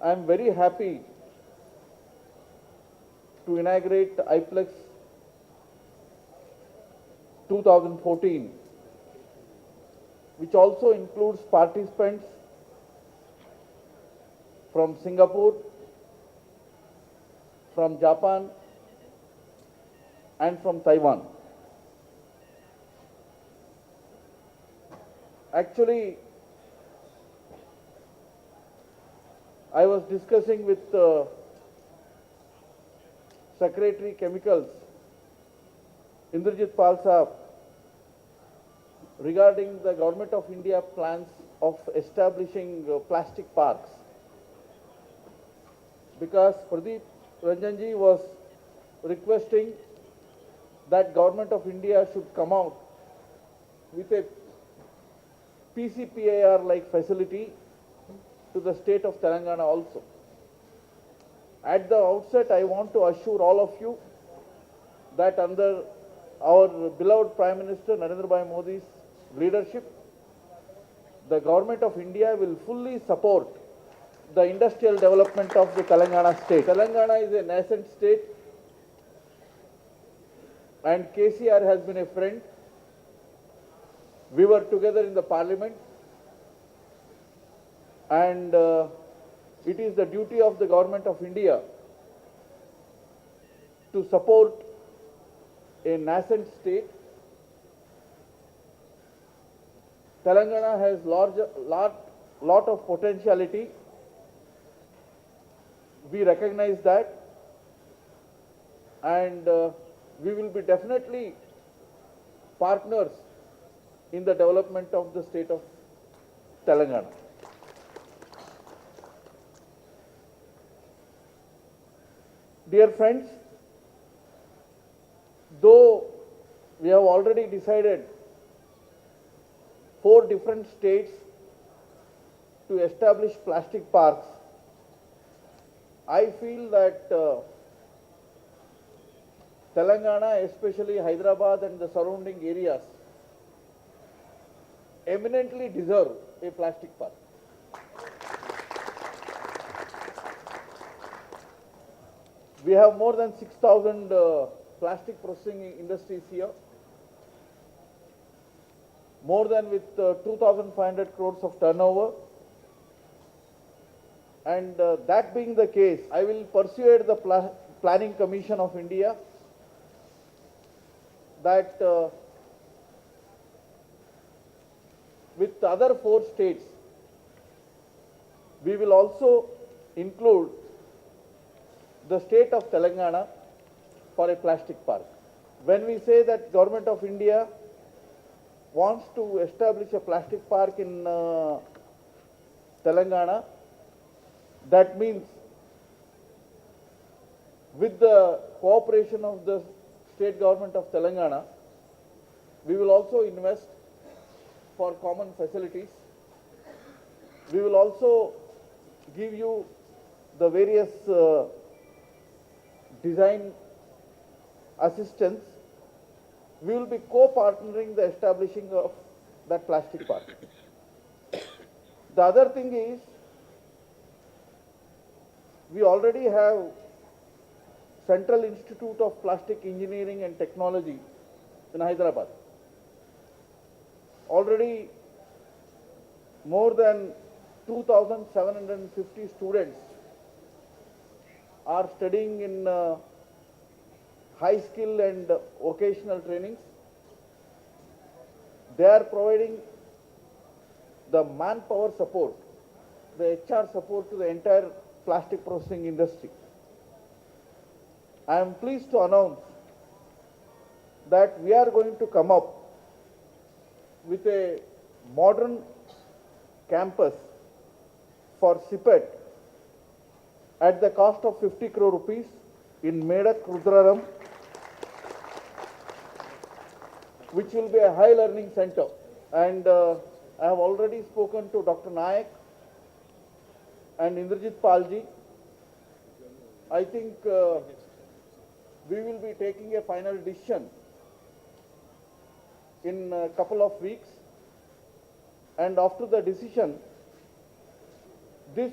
I am very happy to inaugurate IPLEX 2014, which also includes participants from Singapore, from Japan, and from Taiwan. Actually, I was discussing with Secretary Chemicals, Indrajit Pal Saab, regarding the Government of India plans of establishing plastic parks. Because Pradeep Ranjanji was requesting that Government of India should come out with a PCPAR like facility to the state of Telangana also. At the outset, I want to assure all of you that under our beloved Prime Minister Narendra Bhai Modi's leadership, the Government of India will fully support the industrial development of the Telangana state. Telangana is a nascent state, and KCR has been a friend. We were together in the parliament, and it is the duty of the Government of India to support a nascent state. Telangana has lot of potentiality. We recognize that, and we will be definitely partners in the development of the state of Telangana. Dear friends, though we have already decided 4 different states to establish plastic parks, I feel that Telangana, especially Hyderabad and the surrounding areas, eminently deserve a plastic park. We have more than 6,000 plastic processing industries here, more than with 2,500 crores of turnover. And that being the case, I will persuade the Planning Commission of India that with the other 4 states, we will also include the state of Telangana for a plastic park. When we say that Government of India wants to establish a plastic park in Telangana, that means with the cooperation of the state government of Telangana, we will also invest for common facilities. We will also give you the various design assistance. We will be co-partnering the establishing of that plastic park. The other thing is, we already have Central Institute of Plastic Engineering and Technology in Hyderabad. Already more than 2,750 students are studying in high skill and vocational trainings. They are providing the manpower support, the HR support to the entire plastic processing industry. I am pleased to announce that we are going to come up with a modern campus for CPET at the cost of 50 crore rupees in Medak, Rudraram, which will be a high learning center. And I have already spoken to Dr. Nayak and Indrajit Palji. I think we will be taking a final decision in a couple of weeks, and after the decision, this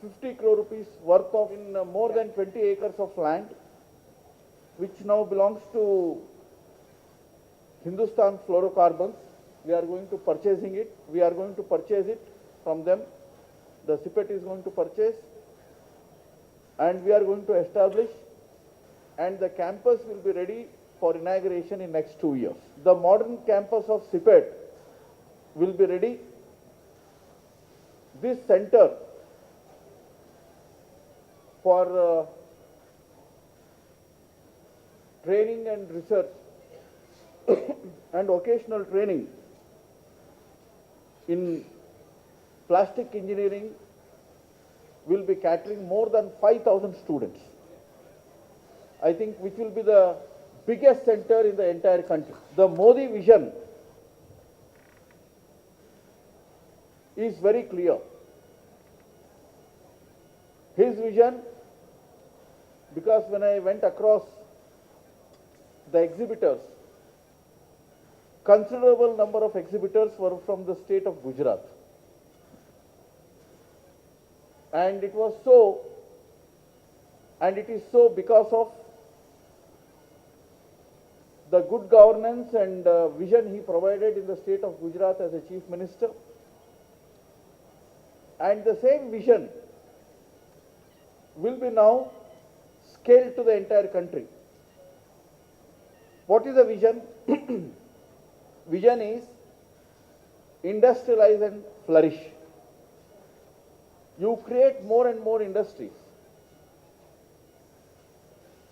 50 crore rupees worth of in more than 20 acres of land, which now belongs to Hindustan Fluorocarbons. We are going to purchasing it. We are going to purchase it from them. The CPET is going to purchase, and we are going to establish, and the campus will be ready for inauguration in next 2 years. The modern campus of CPET will be ready. This center for training and research and vocational training in plastic engineering will be catering more than 5,000 students. I think which will be the biggest center in the entire country. The Modi vision is very clear. His vision, because when I went across the exhibitors, considerable number of exhibitors were from the state of Gujarat. And it was so, and it is so because of the good governance and vision he provided in the state of Gujarat as a chief minister. And the same vision will be now scaled to the entire country. What is the vision? Vision is industrialize and flourish. You create more and more industries.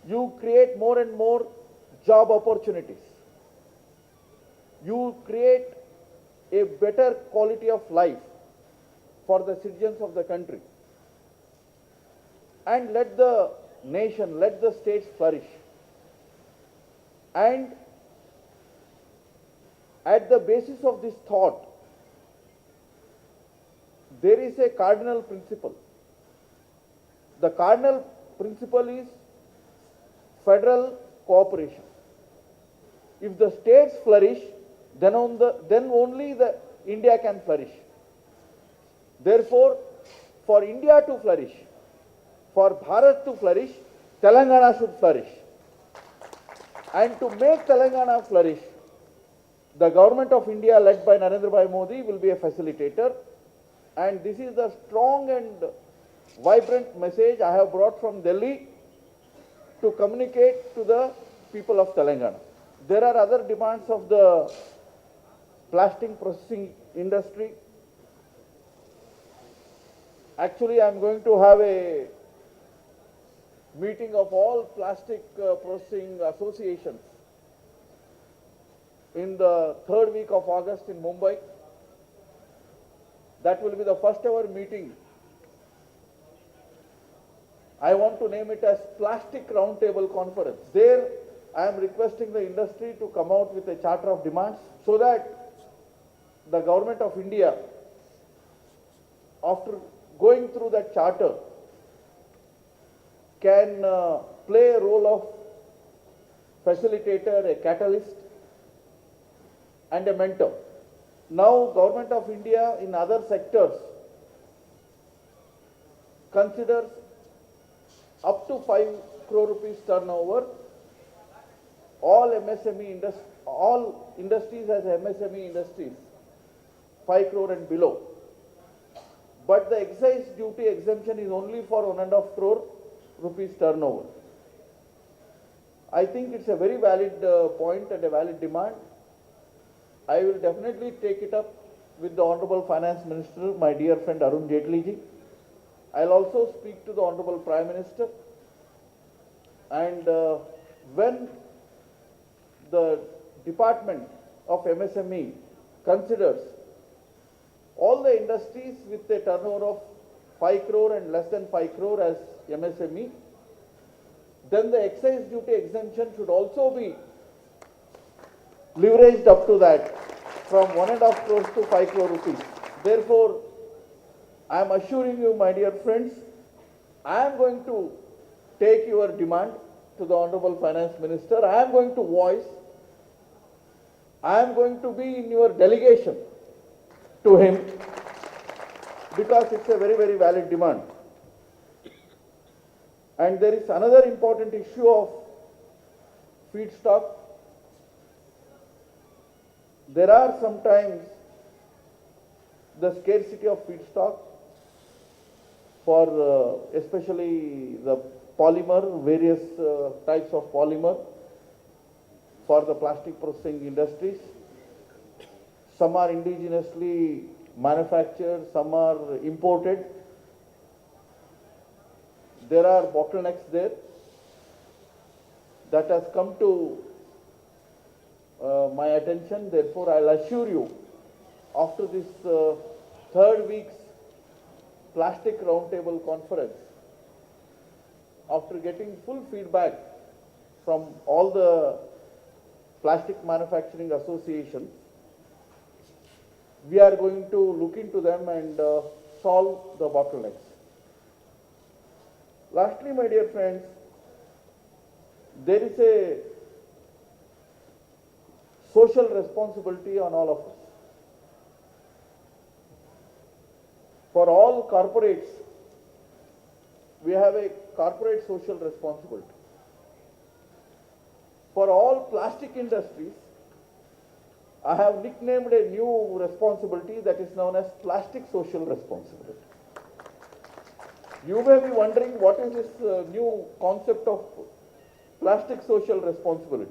You create more and more job opportunities. You create a better quality of life for the citizens of the country. And let the nation, let the states flourish. And at the basis of this thought, there is a cardinal principle. The cardinal principle is federal cooperation. If the states flourish, then only the India can flourish. Therefore, for India to flourish, for Bharat to flourish, Telangana should flourish. And to make Telangana flourish, the government of India led by Narendra Bhai Modi will be a facilitator. And this is the strong and vibrant message I have brought from Delhi to communicate to the people of Telangana. There are other demands of the plastic processing industry. Actually, I am going to have a meeting of all plastic processing associations in the 3rd week of August in Mumbai. That will be the first ever meeting. I want to name it as Plastic Roundtable Conference. There, I am requesting the industry to come out with a charter of demands so that the government of India, after going through that charter, can play a role of facilitator, a catalyst, and a mentor. Now, Government of India in other sectors considers up to 5 crore rupees turnover, all industries as MSME industries, 5 crore and below. But the excise duty exemption is only for 1.5 crore rupees turnover. I think it's a very valid point and a valid demand. I will definitely take it up with the Honorable Finance Minister, my dear friend Arun Jaitley ji. I'll also speak to the Honorable Prime Minister. And when the Department of MSME considers all the industries with a turnover of 5 crore and less than 5 crore as MSME, then the excise duty exemption should also be leveraged up to that from 1.5 crores to 5 crore rupees. Therefore, I am assuring you, my dear friends, I am going to take your demand to the Honorable Finance Minister. I am going to voice. I am going to be in your delegation to him because it's a very, very valid demand. And there is another important issue of feedstock. There are sometimes the scarcity of feedstock for especially the polymer, various types of polymer for the plastic processing industries. Some are indigenously manufactured, some are imported. There are bottlenecks there. That has come to my attention. Therefore, I'll assure you, after this third week's plastic roundtable conference, after getting full feedback from all the plastic manufacturing associations, we are going to look into them and solve the bottlenecks. Lastly, my dear friends, there is a social responsibility on all of us. For all corporates, we have a corporate social responsibility. For all plastic industries, I have nicknamed a new responsibility that is known as plastic social responsibility. You may be wondering what is this new concept of plastic social responsibility.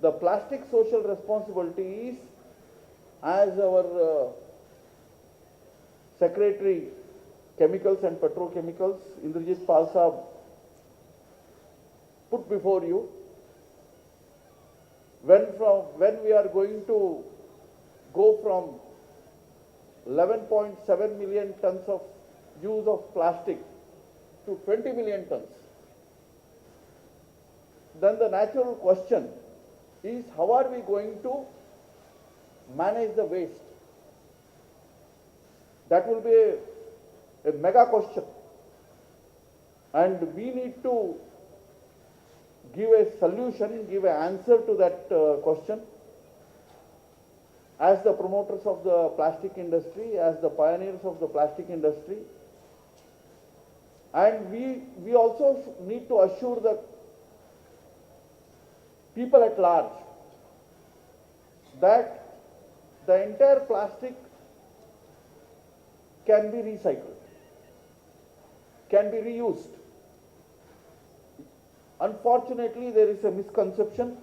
The plastic social responsibility is, as our Secretary Chemicals and Petrochemicals, Indrajit Pal Sahab, put before you, when we are going to go from 11.7 million tons of use of plastic to 20 million tons, then the natural question is, how are we going to manage the waste? That will be a mega question, and we need to give a solution, give an answer to that question. As the promoters of the plastic industry, as the pioneers of the plastic industry, and we also need to assure the people at large that the entire plastic can be recycled, can be reused. Unfortunately, there is a misconception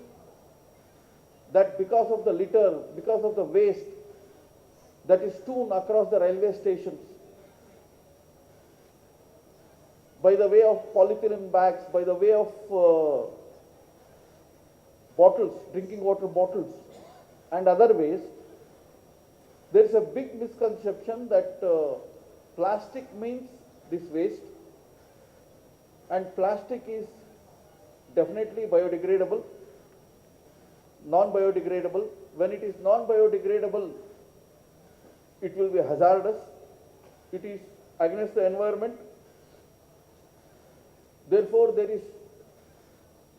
that because of the litter, because of the waste that is strewn across the railway stations, by the way of polyethylene bags, by the way of bottles, drinking water bottles, and other waste, there is a big misconception that plastic means this waste, and plastic is definitely biodegradable, non-biodegradable. When it is non-biodegradable, it will be hazardous, it is against the environment. Therefore, there is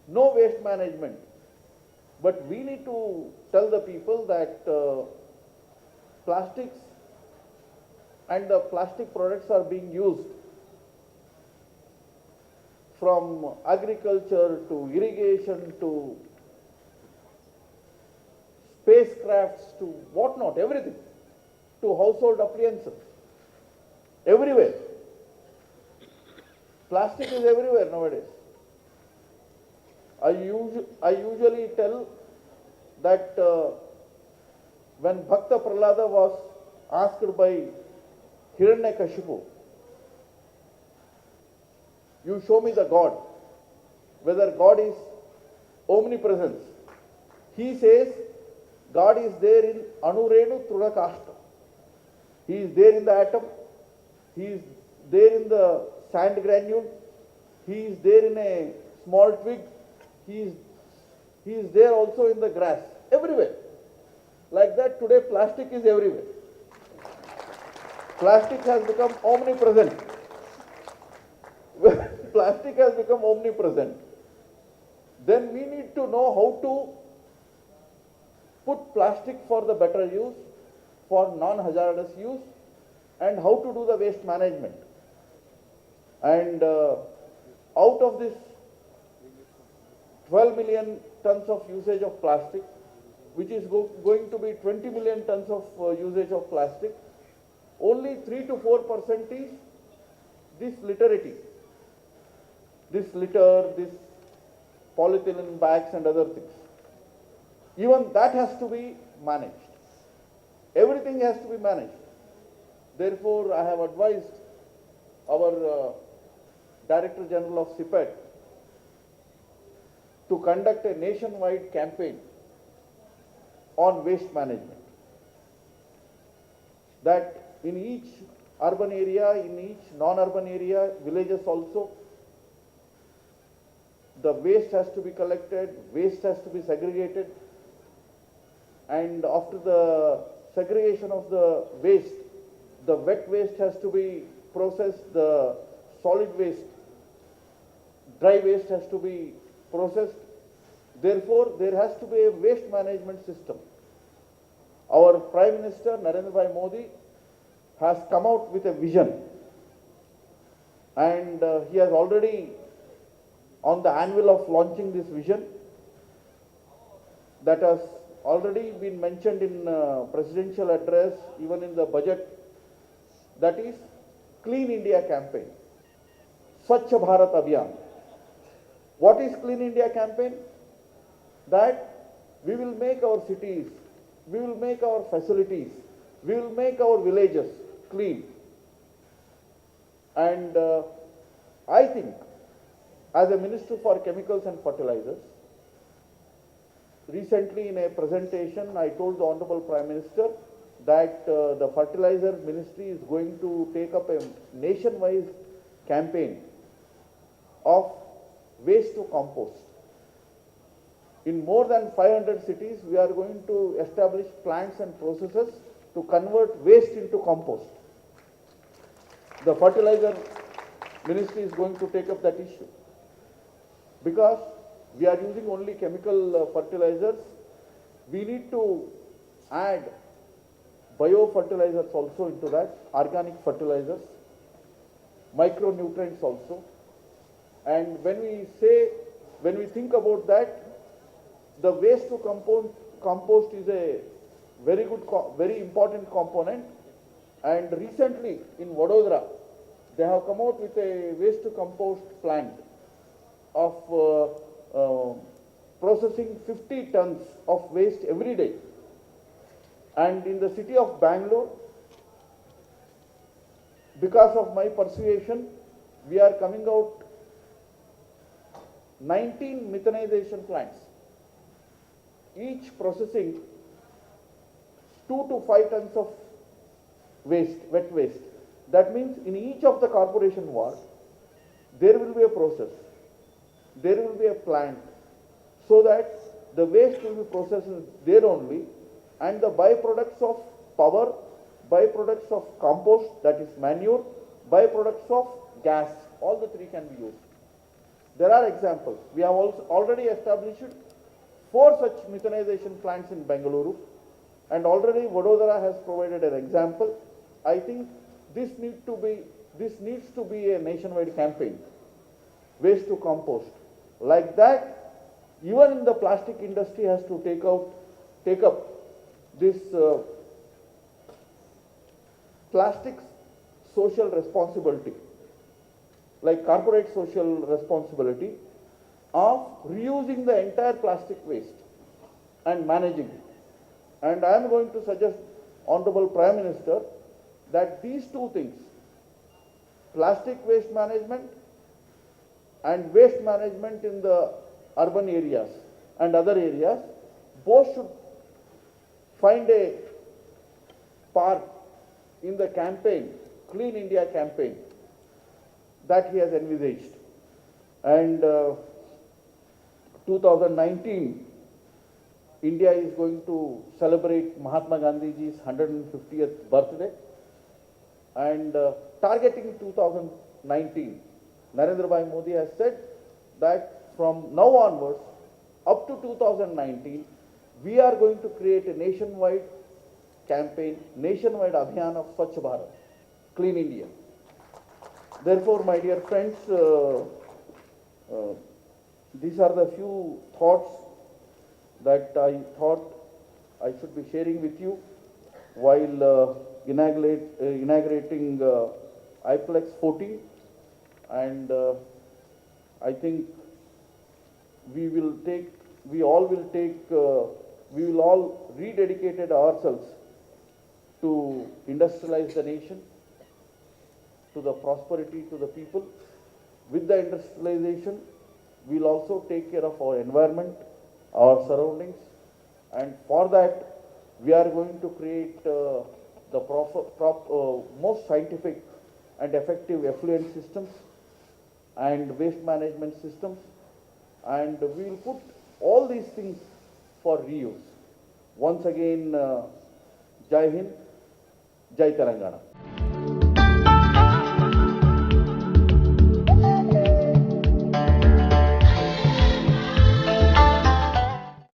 no waste management. But we need to tell the people that plastics and the plastic products are being used from agriculture to irrigation to spacecrafts to whatnot, everything, to household appliances, everywhere. Plastic is everywhere nowadays. I usually tell that when Bhakta Prahlada was asked by Hiranyakashipu, you show me the God, whether God is omnipresence. He says God is there in Anurenu Trudakashta. He is there in the atom, He is there in the sand granule, He is there in a small twig, He is there also in the grass, everywhere. Like that, today plastic is everywhere. Plastic has become omnipresent. Plastic has become omnipresent. Then we need to know how to put plastic for the better use, for non-hazardous use, and how to do the waste management. And out of this 12 million tons of usage of plastic, which is going to be 20 million tons of usage of plastic, only 3 to 4% is this literacy, this litter, this polyethylene bags and other things. Even that has to be managed. Everything has to be managed. Therefore, I have advised our Director General of CPET to conduct a nationwide campaign on waste management. That in each urban area, in each non-urban area, villages also, the waste has to be collected, waste has to be segregated, and after the segregation of the waste, the wet waste has to be processed, the solid waste, dry waste has to be processed. Therefore, there has to be a waste management system. Our Prime Minister Narendra Bhai Modi has come out with a vision, and he has already on the anvil of launching this vision that has already been mentioned in presidential address, even in the budget, that is Clean India campaign, Swachh Bharat Abhiyan. What is Clean India campaign? That we will make our cities, we will make our facilities, we will make our villages clean. And I think, as a Minister for Chemicals and Fertilizers, recently in a presentation I told the Honorable Prime Minister that the Fertilizer Ministry is going to take up a nationwide campaign of waste to compost. In more than 500 cities, we are going to establish plants and processes to convert waste into compost. The Fertilizer Ministry is going to take up that issue, because we are using only chemical fertilizers. We need to add biofertilizers also into that, organic fertilizers, micronutrients also. And when we think about that, the waste to compost is a very important component. And recently in Vadodara, they have come out with a waste to compost plant of processing 50 tons of waste every day. And in the city of Bangalore, because of my persuasion, we are coming out 19 methanization plants, each processing 2 to 5 tons of waste, wet waste. That means in each of the corporation ward, there will be a process, there will be a plant, so that the waste will be processed there only, and the byproducts of power, byproducts of compost, that is manure, byproducts of gas, all the three can be used. There are examples. We have also already established 4 such methanization plants in Bengaluru, and already Vadodara has provided an example. I think this needs to be a nationwide campaign, waste to compost. Like that, even in the plastic industry has to take up this plastic social responsibility, like corporate social responsibility of reusing the entire plastic waste and managing it. And I am going to suggest Honorable Prime Minister that these two things, plastic waste management and waste management in the urban areas and other areas, both should find a part in the campaign, Clean India campaign, that he has envisaged. And 2019, India is going to celebrate Mahatma Gandhiji's 150th birthday, and targeting 2019, Narendra Bhai Modi has said that from now onwards, up to 2019, we are going to create a nationwide campaign, nationwide abhiyan of Swachh Bharat, Clean India. Therefore, my dear friends, Uh, these are the few thoughts that I thought I should be sharing with you while inaugurating IPLEX 14, and I think we will take, we all will take, we will all rededicated ourselves to industrialize the nation, to the prosperity to the people. With the industrialization, we'll also take care of our environment, our surroundings, and for that, we are going to create the most scientific and effective effluent systems and waste management systems, and we will put all these things for reuse. Once again, Jai Hind, Jai Telangana.